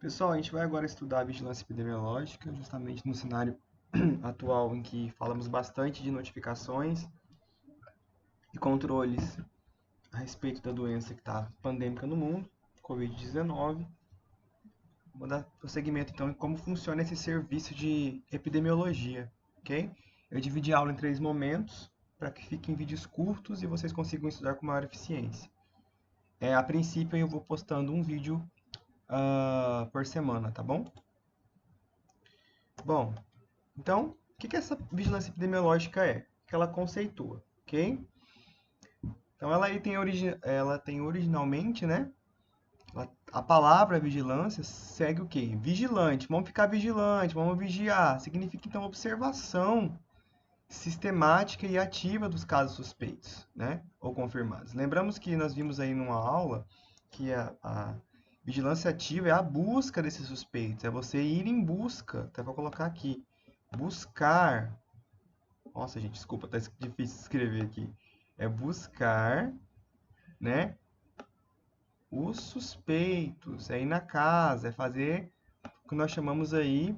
Pessoal, a gente vai agora estudar a vigilância epidemiológica, justamente no cenário atual em que falamos bastante de notificações e controles a respeito da doença que está pandêmica no mundo, Covid-19. Vou dar prosseguimento então em como funciona esse serviço de epidemiologia, ok? Eu dividi a aula em 3 momentos para que fiquem vídeos curtos e vocês consigam estudar com maior eficiência. A princípio eu vou postando um vídeo por semana, tá bom? Bom, então, o que essa vigilância epidemiológica é? O que ela conceitua, ok? Então, ela tem originalmente, né? A palavra vigilância segue o quê? Vigilante. Vamos ficar vigilante, vamos vigiar. Significa, então, observação sistemática e ativa dos casos suspeitos, né? Ou confirmados. Lembramos que nós vimos aí numa aula que a vigilância ativa é a busca desses suspeitos, é você ir em busca, até vou colocar aqui, buscar. Nossa, gente, desculpa, tá difícil de escrever aqui. É buscar, né, os suspeitos, é ir na casa, é fazer o que nós chamamos aí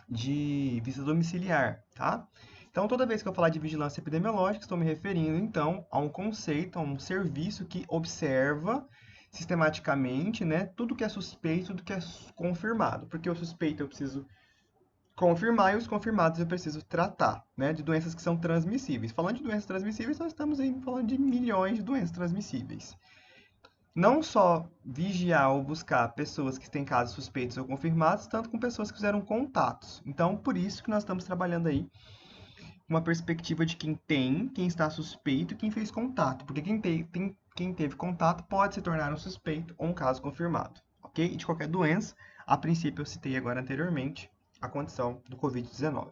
de visita domiciliar, tá? Então, toda vez que eu falar de vigilância epidemiológica, estou me referindo, então, a um conceito, a um serviço que observa sistematicamente, né, tudo que é suspeito, tudo que é confirmado. Porque o suspeito eu preciso confirmar e os confirmados eu preciso tratar, né, de doenças que são transmissíveis. Falando de doenças transmissíveis, nós estamos aí falando de milhões de doenças transmissíveis. Não só vigiar ou buscar pessoas que têm casos suspeitos ou confirmados, tanto com pessoas que fizeram contatos. Então, por isso que nós estamos trabalhando aí uma perspectiva de quem tem, quem está suspeito e quem fez contato. Porque quem teve contato pode se tornar um suspeito ou um caso confirmado, ok? E de qualquer doença, a princípio eu citei agora anteriormente a condição do Covid-19.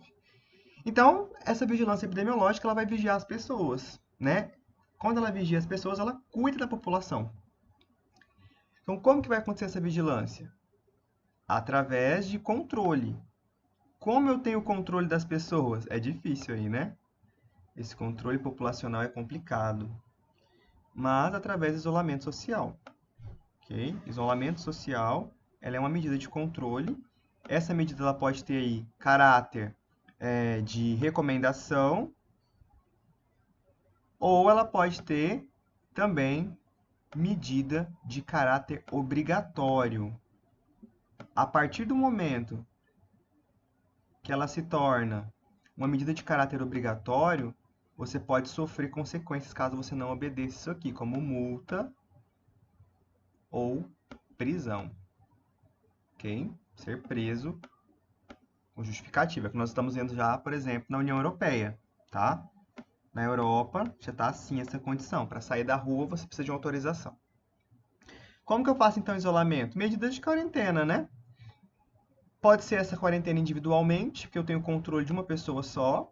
Então, essa vigilância epidemiológica ela vai vigiar as pessoas, né? Quando ela vigia as pessoas, ela cuida da população. Então, como que vai acontecer essa vigilância? Através de controle. Como eu tenho controle das pessoas? É difícil aí, né? Esse controle populacional é complicado. Mas através do isolamento social, ok? Isolamento social, ela é uma medida de controle. Essa medida ela pode ter aí caráter de recomendação, ou ela pode ter também medida de caráter obrigatório. A partir do momento que ela se torna uma medida de caráter obrigatório, você pode sofrer consequências caso você não obedeça isso aqui, como multa ou prisão, ok? Ser preso com justificativa, que nós estamos vendo já, por exemplo, na União Europeia, tá? Na Europa já está assim essa condição. Para sair da rua você precisa de uma autorização. Como que eu faço então isolamento? Medidas de quarentena, né? Pode ser essa quarentena individualmente, que eu tenho controle de uma pessoa só.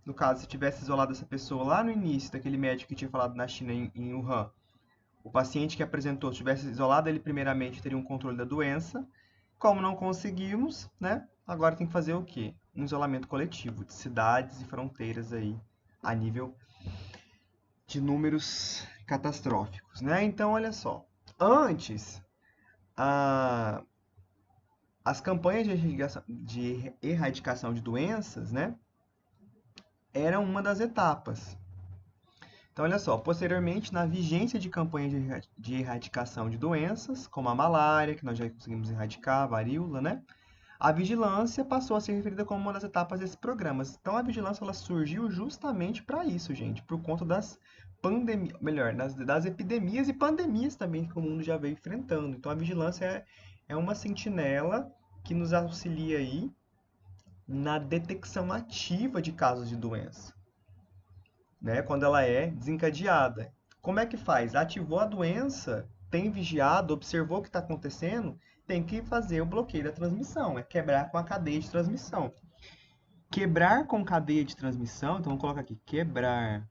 No caso, se tivesse isolado essa pessoa lá no início, daquele médico que tinha falado na China, em Wuhan, o paciente que apresentou, se tivesse isolado ele primeiramente, teria um controle da doença. Como não conseguimos, né? Agora tem que fazer o quê? Um isolamento coletivo de cidades e fronteiras aí a nível de números catastróficos, né? Então, olha só. Antes, a, as campanhas de erradicação de doenças, né? Eram uma das etapas. Então, olha só, posteriormente, na vigência de campanhas de erradicação de doenças, como a malária, que nós já conseguimos erradicar, a varíola, né? A vigilância passou a ser referida como uma das etapas desses programas. Então, a vigilância ela surgiu justamente para isso, gente, por conta das pandemias, melhor, das epidemias e pandemias também que o mundo já veio enfrentando. Então, a vigilância é uma sentinela que nos auxilia aí na detecção ativa de casos de doença, né? Quando ela é desencadeada. Como é que faz? Ativou a doença, tem vigiado, observou o que está acontecendo, tem que fazer o bloqueio da transmissão, é quebrar com a cadeia de transmissão. Quebrar com cadeia de transmissão, então vamos colocar aqui, quebrar,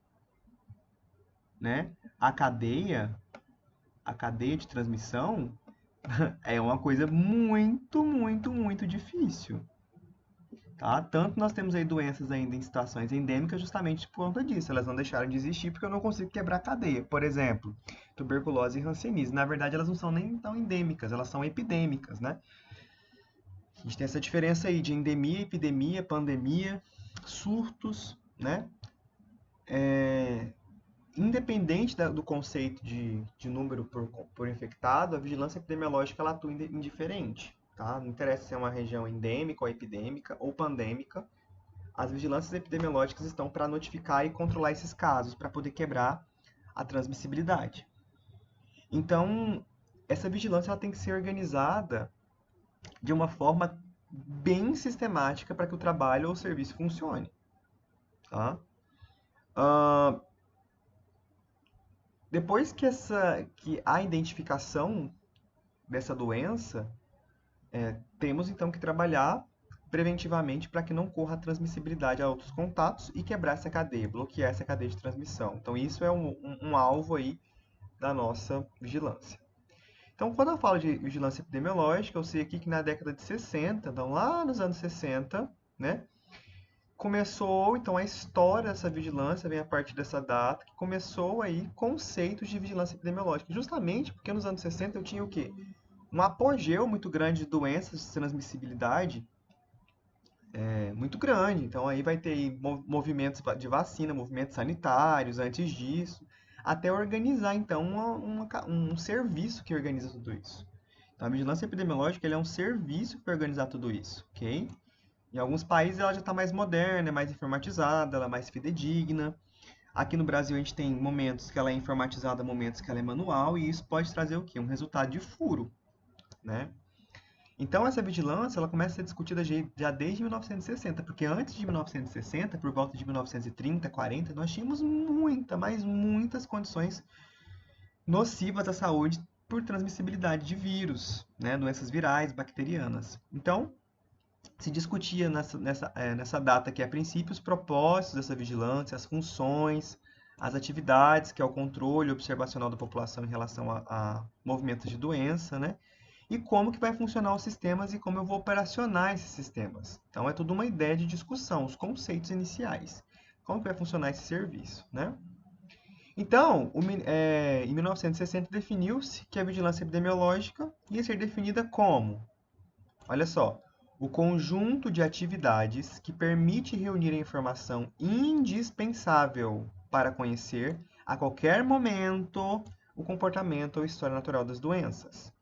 né? A cadeia de transmissão é uma coisa muito, muito, muito difícil. tá? Tanto nós temos aí doenças ainda em situações endêmicas justamente por conta disso. Elas não deixaram de existir porque eu não consigo quebrar a cadeia. Por exemplo, tuberculose e hanseníase. Na verdade, elas não são nem tão endêmicas, elas são epidêmicas, né? A gente tem essa diferença aí de endemia, epidemia, pandemia, surtos, né? Independente do conceito de número por infectado, a vigilância epidemiológica ela atua indiferente. Tá? Não interessa se é uma região endêmica ou epidêmica ou pandêmica, as vigilâncias epidemiológicas estão para notificar e controlar esses casos, para poder quebrar a transmissibilidade. Então, essa vigilância ela tem que ser organizada de uma forma bem sistemática para que o trabalho ou o serviço funcione. Tá? Uh, Depois que a identificação dessa doença, temos então que trabalhar preventivamente para que não corra a transmissibilidade a outros contatos e quebrar essa cadeia, bloquear essa cadeia de transmissão. Então, isso é um alvo aí da nossa vigilância. Então, quando eu falo de vigilância epidemiológica, eu sei aqui que na década de 60, então lá nos anos 60, né, começou então a história dessa vigilância, vem a partir dessa data, que começou aí conceitos de vigilância epidemiológica, justamente porque nos anos 60 eu tinha o quê? Um apogeu muito grande de doenças de transmissibilidade muito grande. Então aí vai ter movimentos de vacina, movimentos sanitários antes disso, até organizar então um serviço que organiza tudo isso. Então a vigilância epidemiológica ele é um serviço para organizar tudo isso, ok? Em alguns países ela já está mais moderna, é mais informatizada, ela é mais fidedigna. Aqui no Brasil a gente tem momentos que ela é informatizada, momentos que ela é manual, e isso pode trazer o quê? Um resultado de furo, né? Então, essa vigilância ela começa a ser discutida já desde 1960, porque antes de 1960, por volta de 1930, 40, nós tínhamos mas muitas condições nocivas à saúde por transmissibilidade de vírus, né, doenças virais, bacterianas. Então, se discutia nessa data aqui, a princípio, os propósitos dessa vigilância, as funções, as atividades, que é o controle observacional da população em relação a movimentos de doença, né? E como que vai funcionar os sistemas e como eu vou operacionar esses sistemas. Então, é tudo uma ideia de discussão, os conceitos iniciais. Como que vai funcionar esse serviço, né? Então, em 1960 definiu-se que a vigilância epidemiológica ia ser definida como, olha só, o conjunto de atividades que permite reunir a informação indispensável para conhecer, a qualquer momento, o comportamento ou história natural das doenças,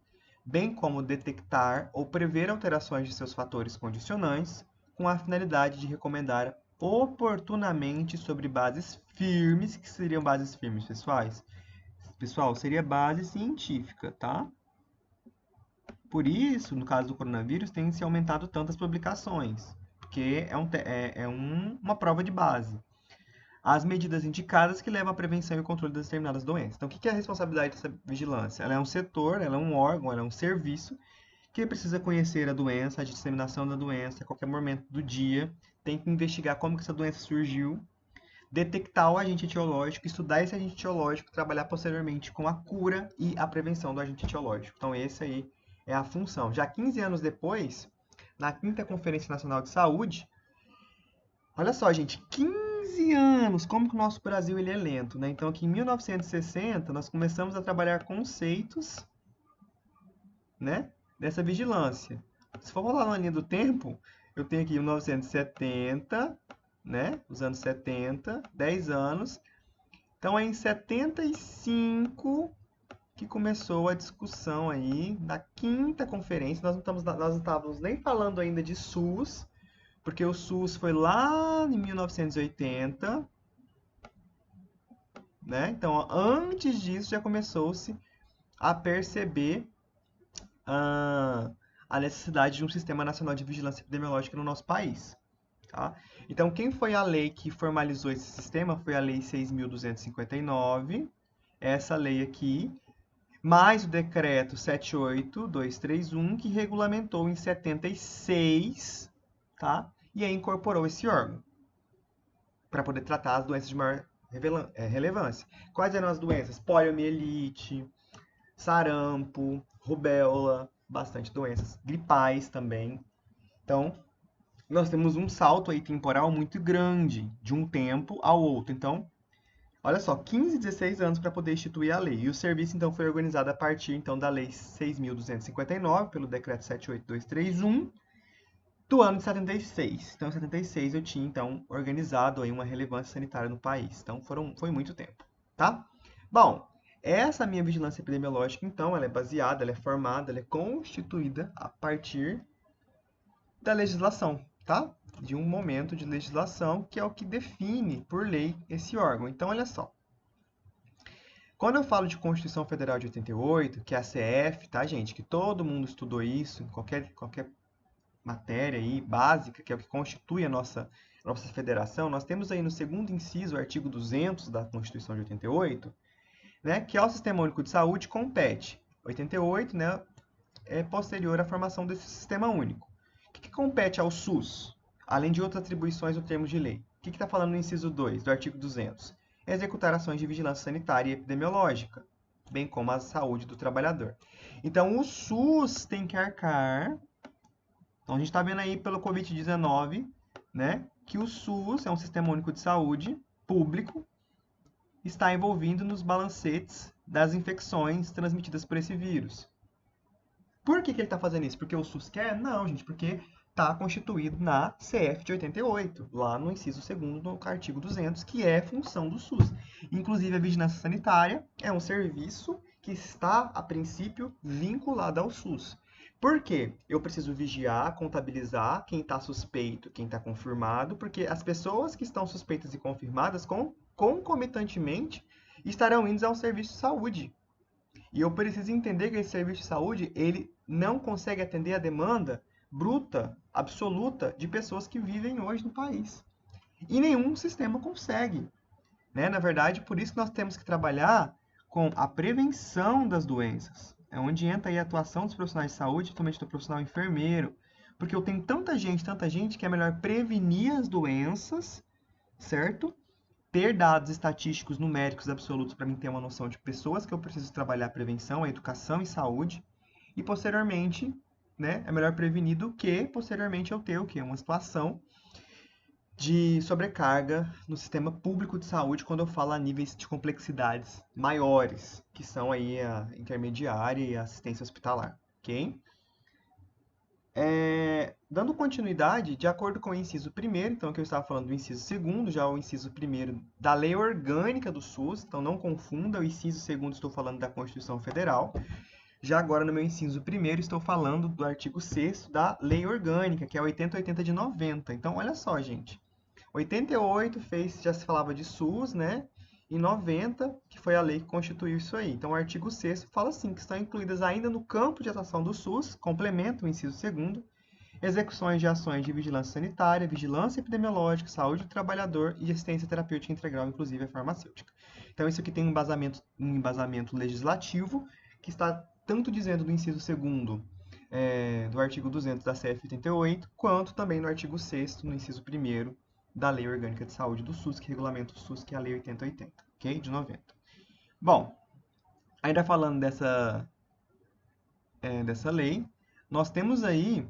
bem como detectar ou prever alterações de seus fatores condicionantes, com a finalidade de recomendar oportunamente sobre bases firmes, que seriam bases firmes, pessoais? Pessoal, seria base científica, tá? Por isso, no caso do coronavírus, tem se aumentado tantas publicações, porque uma prova de base. As medidas indicadas que levam à prevenção e controle de determinadas doenças. Então, o que é a responsabilidade dessa vigilância? Ela é um setor, ela é um órgão, ela é um serviço que precisa conhecer a doença, a disseminação da doença, a qualquer momento do dia, tem que investigar como que essa doença surgiu, detectar o agente etiológico, estudar esse agente etiológico, trabalhar posteriormente com a cura e a prevenção do agente etiológico. Então, esse aí é a função. Já 15 anos depois, na 5ª Conferência Nacional de Saúde, olha só, gente, 15 anos, como que o nosso Brasil ele é lento, né? Então, aqui em 1960, nós começamos a trabalhar conceitos, né, dessa vigilância. Se for lá na linha do tempo, eu tenho aqui 1970, né, os anos 70, 10 anos. Então, é em 75 que começou a discussão aí da 5ª conferência. Nós não estávamos nem falando ainda de SUS, porque o SUS foi lá em 1980, né? Então, antes disso já começou-se a perceber a necessidade de um Sistema Nacional de Vigilância Epidemiológica no nosso país. Tá? Então, quem foi a lei que formalizou esse sistema foi a Lei 6.259, essa lei aqui, mais o Decreto 78231, que regulamentou em 76, tá? E aí incorporou esse órgão para poder tratar as doenças de maior relevância. Quais eram as doenças? Poliomielite, sarampo, rubéola, bastante doenças, gripais também. Então, nós temos um salto aí temporal muito grande, de um tempo ao outro. Então, olha só, 15, 16 anos para poder instituir a lei. E o serviço, então, foi organizado a partir, então, da Lei 6.259, pelo Decreto 78231, do ano de 76. Então, em 76 eu tinha, então, organizado aí uma relevância sanitária no país. Então, foi muito tempo, tá? Bom, essa minha vigilância epidemiológica, então, ela é baseada, ela é formada, ela é constituída a partir da legislação, tá? De um momento de legislação que é o que define, por lei, esse órgão. Então, olha só. Quando eu falo de Constituição Federal de 88, que é a CF, tá, gente? Que todo mundo estudou isso em qualquer matéria aí básica, que é o que constitui a nossa federação, nós temos aí no segundo inciso, o artigo 200 da Constituição de 88, né, que ao Sistema Único de Saúde compete. 88, né, é posterior à formação desse Sistema Único. O que compete ao SUS, além de outras atribuições no termo de lei? O que está falando no inciso 2 do artigo 200? Executar ações de vigilância sanitária e epidemiológica, bem como a saúde do trabalhador. Então, o SUS tem que arcar. Então, a gente está vendo aí pelo Covid-19, né, que o SUS é um Sistema Único de Saúde público, está envolvido nos balancetes das infecções transmitidas por esse vírus. Por que ele está fazendo isso? Porque o SUS quer? Não, gente, porque está constituído na CF de 88, lá no inciso 2º do artigo 200, que é função do SUS. Inclusive, a vigilância sanitária é um serviço que está, a princípio, vinculado ao SUS. Por quê? Eu preciso vigiar, contabilizar quem está suspeito, quem está confirmado, porque as pessoas que estão suspeitas e confirmadas, concomitantemente, estarão indo ao serviço de saúde. E eu preciso entender que esse serviço de saúde, ele não consegue atender a demanda bruta, absoluta, de pessoas que vivem hoje no país. E nenhum sistema consegue, né? Na verdade, por isso que nós temos que trabalhar com a prevenção das doenças. É onde entra aí a atuação dos profissionais de saúde, principalmente do profissional enfermeiro. Porque eu tenho tanta gente, que é melhor prevenir as doenças, certo? Ter dados estatísticos numéricos absolutos para mim ter uma noção de pessoas que eu preciso trabalhar a prevenção, a educação e saúde, e posteriormente, né, é melhor prevenir do que posteriormente eu ter o quê? Uma situação de sobrecarga no sistema público de saúde quando eu falo a níveis de complexidades maiores, que são aí a intermediária e a assistência hospitalar, ok? Dando continuidade, de acordo com o inciso 1º, então que eu estava falando do inciso 2º, já o inciso 1º da Lei Orgânica do SUS, então não confunda, o inciso 2º estou falando da Constituição Federal, já agora no meu inciso 1º estou falando do artigo 6º da Lei Orgânica, que é 8080 de 90. Então olha só, gente, 88 já se falava de SUS, né? E 90, que foi a lei que constituiu isso aí. Então, o artigo 6º fala assim, que estão incluídas ainda no campo de atuação do SUS, complementa o inciso 2º, execuções de ações de vigilância sanitária, vigilância epidemiológica, saúde do trabalhador e assistência terapêutica integral, inclusive a farmacêutica. Então, isso aqui tem um embasamento legislativo, que está tanto dizendo do inciso 2º do artigo 200 da CF 88, quanto também no artigo 6º, no inciso 1º, da Lei Orgânica de Saúde do SUS, que regulamenta o SUS, que é a Lei 8080, ok? De 90. Bom, ainda falando dessa lei, nós temos aí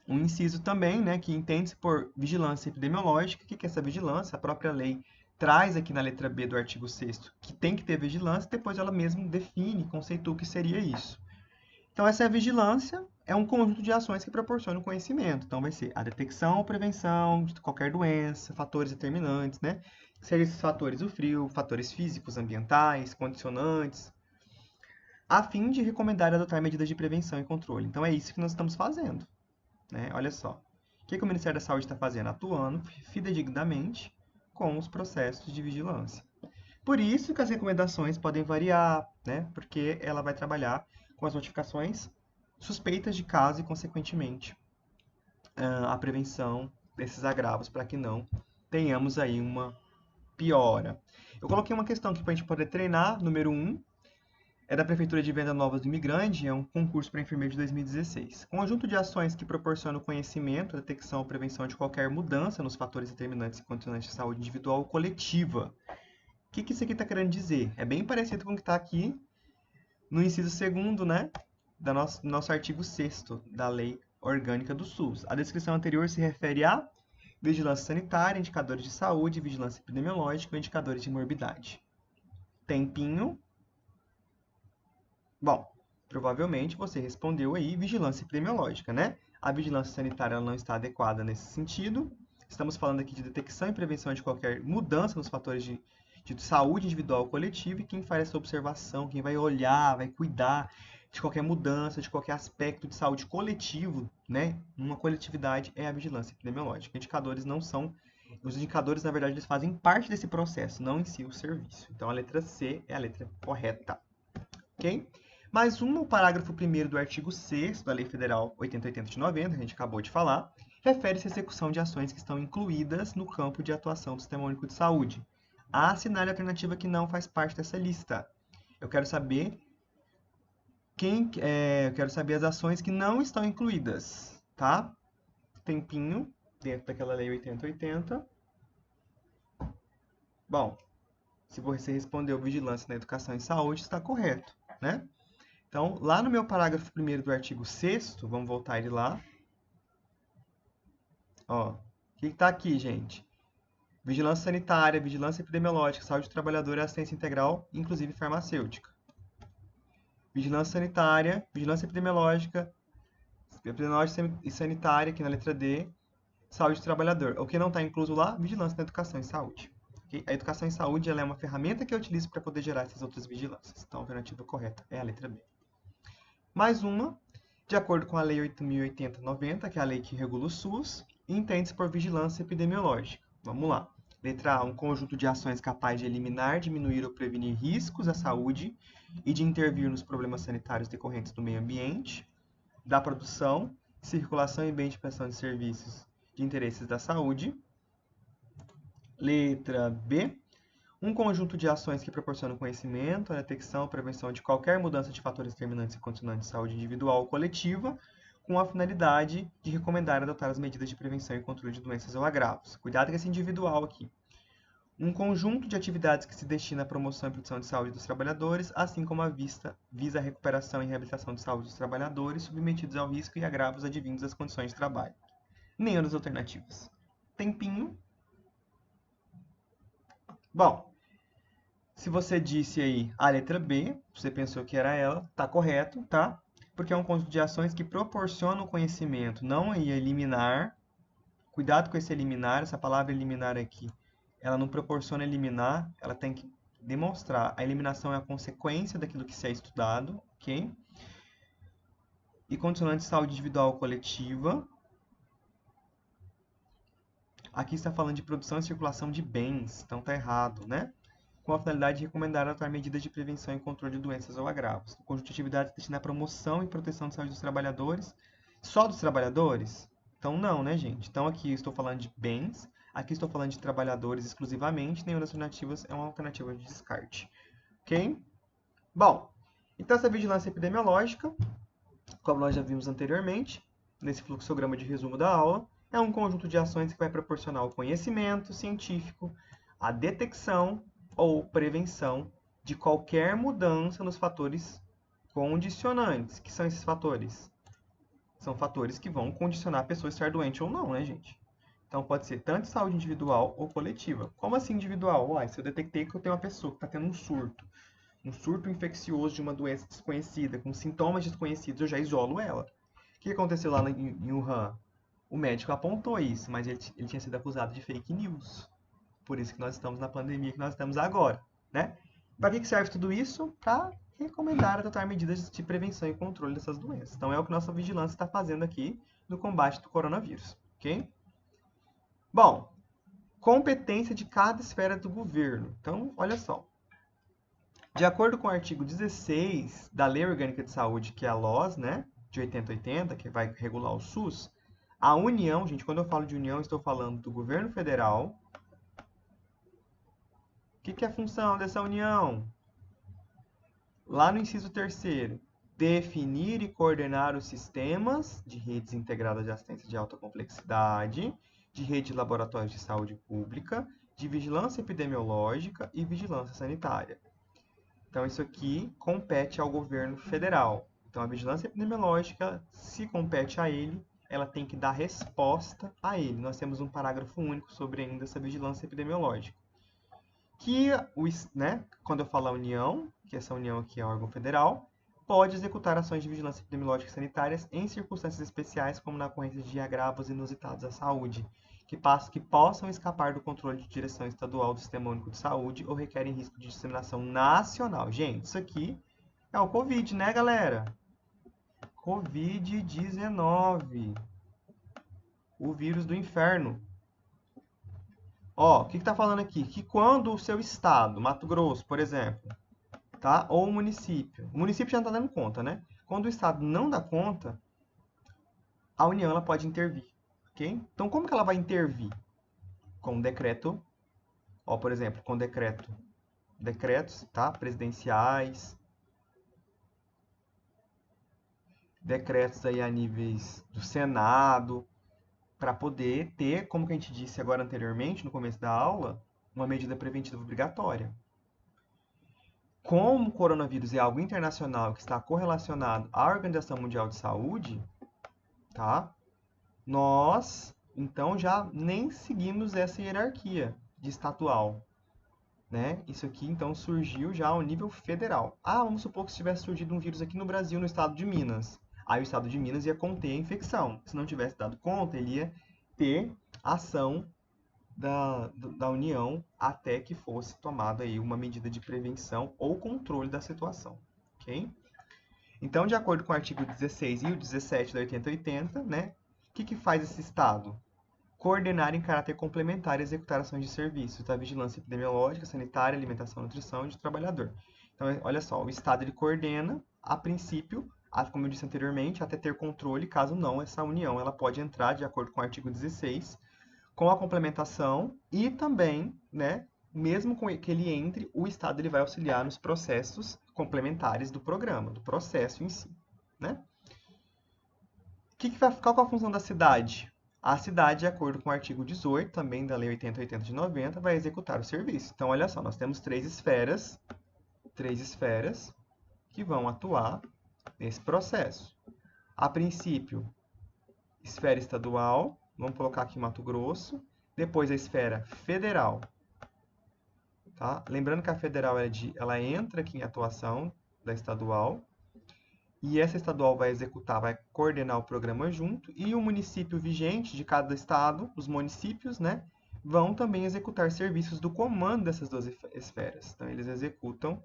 um inciso também, né, que entende-se por vigilância epidemiológica. O que é essa vigilância? A própria lei traz aqui na letra B do artigo 6º que tem que ter vigilância, depois ela mesma define, conceitua o que seria isso. Então, essa é a vigilância, é um conjunto de ações que proporcionam conhecimento. Então, vai ser a detecção ou prevenção de qualquer doença, fatores determinantes, né? Seriam esses fatores o frio, fatores físicos, ambientais, condicionantes, a fim de recomendar e adotar medidas de prevenção e controle. Então, é isso que nós estamos fazendo, né? Olha só. O que o Ministério da Saúde está fazendo? Atuando fidedignamente com os processos de vigilância. Por isso que as recomendações podem variar, né? Porque ela vai trabalhar com as notificações suspeitas de caso e, consequentemente, a prevenção desses agravos para que não tenhamos aí uma piora. Eu coloquei uma questão aqui para a gente poder treinar. Número 1 é da Prefeitura de Venda Nova do Imigrante, é um concurso para enfermeiro de 2016. Conjunto de ações que proporcionam conhecimento, detecção ou prevenção de qualquer mudança nos fatores determinantes e condicionantes de saúde individual ou coletiva. O que isso aqui está querendo dizer? É bem parecido com o que está aqui no inciso 2º, né, do nosso artigo 6º da Lei orgânica do SUS. A descrição anterior se refere a vigilância sanitária, indicadores de saúde, vigilância epidemiológica e indicadores de morbidade. Tempinho. Bom, provavelmente você respondeu aí vigilância epidemiológica, né? A vigilância sanitária não está adequada nesse sentido. Estamos falando aqui de detecção e prevenção de qualquer mudança nos fatores de saúde individual ou coletiva, e quem faz essa observação, quem vai olhar, vai cuidar de qualquer mudança, de qualquer aspecto de saúde coletivo, né? Numa coletividade é a vigilância epidemiológica. Os indicadores, na verdade, eles fazem parte desse processo, não em si o serviço. Então a letra C é a letra correta. Ok? Mais um, o parágrafo 1º do artigo 6º da Lei Federal 8080 de 90, que a gente acabou de falar, refere-se à execução de ações que estão incluídas no campo de atuação do Sistema Único de Saúde. Há sinal de alternativa que não faz parte dessa lista. Eu quero saber as ações que não estão incluídas, tá? Tempinho, dentro daquela Lei 8080. Bom, se você respondeu vigilância na educação e saúde, está correto, né? Então, lá no meu parágrafo 1º do artigo 6º, vamos voltar ele lá. Ó, o que está aqui, gente? Vigilância sanitária, vigilância epidemiológica, saúde do trabalhador e assistência integral, inclusive farmacêutica. Vigilância sanitária, vigilância epidemiológica e sanitária, aqui na letra D, saúde do trabalhador. O que não está incluso lá? Vigilância na educação e saúde. Okay? A educação e saúde ela é uma ferramenta que eu utilizo para poder gerar essas outras vigilâncias. Então, a alternativa correta é a letra B. Mais uma, de acordo com a Lei 8.080/90, que é a lei que regula o SUS, entende-se por vigilância epidemiológica. Vamos lá. Letra A, um conjunto de ações capaz de eliminar, diminuir ou prevenir riscos à saúde e de intervir nos problemas sanitários decorrentes do meio ambiente, da produção, circulação e bem de prestação de serviços de interesses da saúde. Letra B, um conjunto de ações que proporcionam conhecimento, a detecção e prevenção de qualquer mudança de fatores determinantes e condicionantes de saúde individual ou coletiva, com a finalidade de recomendar e adotar as medidas de prevenção e controle de doenças ou agravos. Cuidado com esse individual aqui. Um conjunto de atividades que se destina à promoção e proteção de saúde dos trabalhadores, assim como visa a recuperação e reabilitação de saúde dos trabalhadores submetidos ao risco e agravos advindos das condições de trabalho. Nenhuma das alternativas. Tempinho. Bom, se você disse aí a letra B, você pensou que era ela, tá correto, tá? Porque é um conjunto de ações que proporcionam conhecimento, não ia eliminar. Cuidado com esse eliminar, essa palavra eliminar aqui. Ela não proporciona eliminar, ela tem que demonstrar. A eliminação é a consequência daquilo que se é estudado, ok? E condicionante de saúde individual ou coletiva. Aqui está falando de produção e circulação de bens, então tá errado, né? Com a finalidade de recomendar adotar medidas de prevenção e controle de doenças ou agravos. O conjunto de atividades destina à promoção e proteção da saúde dos trabalhadores. Só dos trabalhadores? Então não, né, gente? Então aqui estou falando de bens, aqui estou falando de trabalhadores exclusivamente, nenhuma das alternativas é uma alternativa de descarte. Ok? Bom, então essa vigilância epidemiológica, como nós já vimos anteriormente, nesse fluxograma de resumo da aula, é um conjunto de ações que vai proporcionar o conhecimento científico, a detecção ou prevenção de qualquer mudança nos fatores condicionantes. Que são esses fatores? São fatores que vão condicionar a pessoa a estar doente ou não, né, gente? Então, pode ser tanto saúde individual ou coletiva. Como assim individual? Uai, se eu detectei que eu tenho uma pessoa que está tendo um surto infeccioso de uma doença desconhecida, com sintomas desconhecidos, eu já isolo ela. O que aconteceu lá em Wuhan? O médico apontou isso, mas ele tinha sido acusado de fake news. Por isso que nós estamos na pandemia que nós estamos agora, né? Para que serve tudo isso? Para recomendar adotar medidas de prevenção e controle dessas doenças. Então, é o que nossa vigilância está fazendo aqui no combate do coronavírus, ok? Bom, competência de cada esfera do governo. Então, olha só. De acordo com o artigo 16 da Lei Orgânica de Saúde, que é a LOS, né, de 8080, que vai regular o SUS, a União, gente, quando eu falo de União, estou falando do governo federal. O que é a função dessa União? Lá no inciso 3º, definir e coordenar os sistemas de redes integradas de assistência de alta complexidade, de rede de laboratórios de saúde pública, de vigilância epidemiológica e vigilância sanitária. Então, isso aqui compete ao governo federal. Então, a vigilância epidemiológica, se compete a ele, ela tem que dar resposta a ele. Nós temos um parágrafo único sobre ainda essa vigilância epidemiológica. Que, né, quando eu falo a União, que essa União aqui é órgão federal, pode executar ações de vigilância epidemiológica sanitárias em circunstâncias especiais, como na ocorrência de agravos inusitados à saúde, que possam escapar do controle de direção estadual do Sistema Único de Saúde ou requerem risco de disseminação nacional. Gente, isso aqui é o Covid, né, galera? Covid-19. O vírus do inferno. Ó, o que está falando aqui? Que quando o seu estado, Mato Grosso, por exemplo, tá? Ou o município já não está dando conta, né? Quando o estado não dá conta, a União ela pode intervir, ok? Então, como que ela vai intervir? Com decreto, ó, por exemplo, com decretos, tá? Presidenciais, decretos aí a níveis do Senado, para poder ter, como que a gente disse agora anteriormente, no começo da aula, uma medida preventiva obrigatória. Como o coronavírus é algo internacional que está correlacionado à Organização Mundial de Saúde, tá? Nós, então, já nem seguimos essa hierarquia de estatual, né? Isso aqui, então, surgiu já ao nível federal. Ah, vamos supor que tivesse surgido um vírus aqui no Brasil, no estado de Minas. Aí o estado de Minas ia conter a infecção. Se não tivesse dado conta, ele ia ter ação da União até que fosse tomada aí uma medida de prevenção ou controle da situação, ok? Então, de acordo com o artigo 16 e o 17 da 8080, né, o que faz esse Estado? Coordenar em caráter complementar e executar ações de serviços da vigilância epidemiológica, sanitária, alimentação, nutrição e de trabalhador. Então, olha só, o Estado ele coordena, a princípio, como eu disse anteriormente, até ter controle, caso não, essa união ela pode entrar, de acordo com o artigo 16, com a complementação e também, né, mesmo com que ele entre, o Estado ele vai auxiliar nos processos complementares do programa, do processo em si, né? Qual que é a função da cidade? A cidade, de acordo com o artigo 18, também da Lei 8080 de 90, vai executar o serviço. Então, olha só, nós temos três esferas que vão atuar nesse processo. A princípio, esfera estadual, vamos colocar aqui Mato Grosso, depois a esfera federal. Tá? Lembrando que a federal ela entra aqui em atuação da estadual, e essa estadual vai executar, vai coordenar o programa junto, e o município vigente de cada estado, os municípios, né, vão também executar serviços do comando dessas duas esferas. Então, eles executam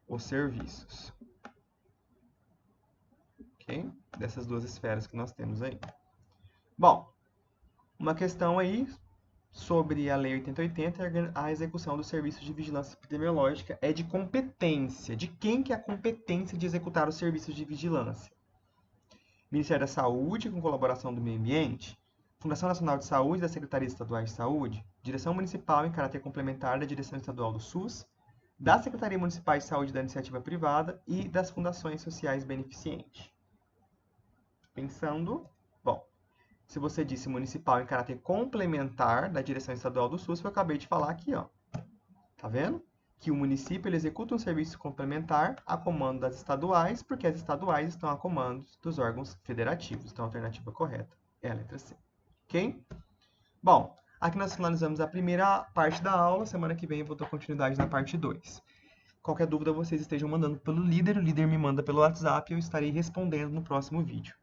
os serviços, ok? Dessas duas esferas que nós temos aí. Bom, uma questão aí sobre a Lei 8080, a execução do serviço de vigilância epidemiológica é de competência. De quem que é a competência de executar os serviços de vigilância? Ministério da Saúde, com colaboração do Meio Ambiente, Fundação Nacional de Saúde da Secretaria Estadual de Saúde, Direção Municipal em caráter complementar da Direção Estadual do SUS, da Secretaria Municipal de Saúde da Iniciativa Privada e das Fundações Sociais Beneficentes. Pensando, bom, se você disse municipal em caráter complementar da Direção Estadual do SUS, eu acabei de falar aqui, ó. Tá vendo? Que o município ele executa um serviço complementar a comando das estaduais, porque as estaduais estão a comando dos órgãos federativos. Então, a alternativa correta é a letra C. Ok? Bom, aqui nós finalizamos a primeira parte da aula. Semana que vem eu vou dar continuidade na parte 2. Qualquer dúvida, vocês estejam mandando pelo líder. O líder me manda pelo WhatsApp e eu estarei respondendo no próximo vídeo.